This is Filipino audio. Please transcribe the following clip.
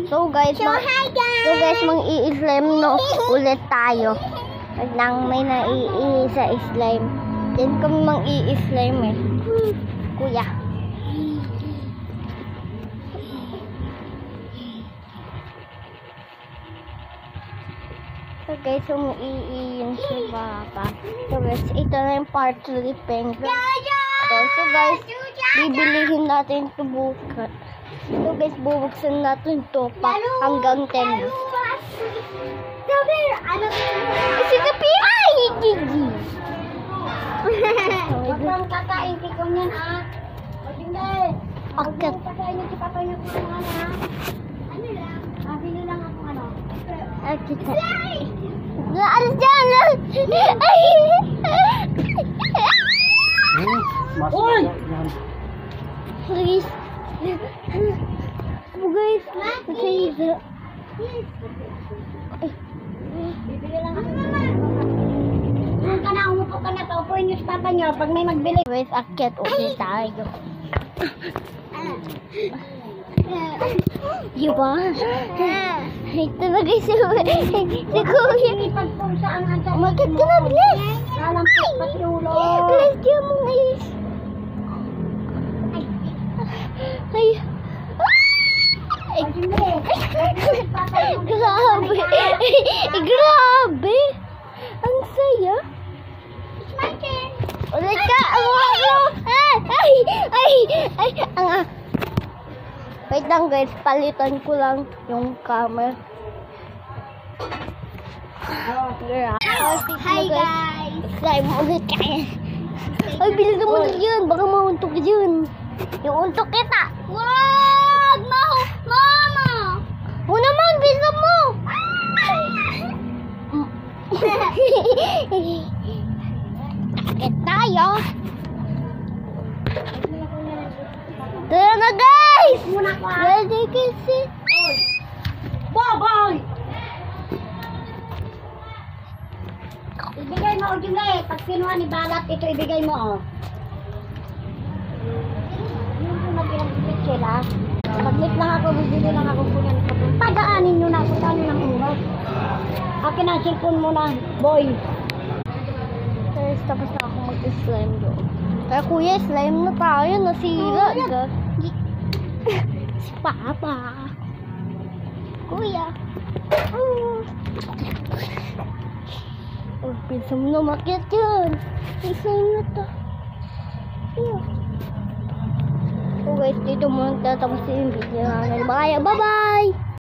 So guys, mang-i-slime no ulit tayo. Nang may nai-isa slime. Then kami mang-i-slime eh. Kuya. So guys, yung si Papa. So guys, ito na yung part 3 penguin. So guys, bibilihin natin ito bukas. So guys, bubuksan natin ito pa hanggang 10 na. Si Kapi! Ay! Gigi! Huwag kang kakain ko niyan, ah. O, hindi. Akit. Kakain niyo si Papa niyo po naman, ah. Ano lang? Bili lang ako, ano. Akit. Alis dyan! Ay! Uy! Please. Guys, masaya. Bibili lang ako. Doon ka na, umupo ka na. Paupuin niyo si Papa niyo pag may magbili. Guys, akit. Okay tayo. Diba? Ito na guys. Si Kuya. Pagpulsa ang anta. Umagat ka na, Bless. Lalampot pa si ulo. Bless, diyan mo guys. Ay. Ay, hindi. Grabe. Grabe. Ang saya. It's my turn. Ulit ka. Ay. Wait lang guys. Palitan ko lang yung camera. Hi guys. Slime ulit kaya. Ay, bilisan mo na yun. Baka mauntok yun. Yung untok kita. Wag! Mama! O naman, bilisan mo. Akit tayo. Tara na guys. Muna ko, ah. Ready kasi. Boboy! Ibigay mo, Ojulay. Pag kinuha ni Balat, ito ibigay mo, oh. Yung po mag-ilang sila. Pag-lit lang ako, bibili lang ako po yan. Padaanin nyo na, puntahan nyo ng urat. Akin ang cellphone mo na, boy. Guys, tapos na ako mag-slime doon. Kaya kuya, slime na tayo. Nasira. Si Papa. Kuya. Oh, pinsa mo na makiat yun. Slime na to. So guys, dito muna tatapos yung video namin. Bye! Bye-bye!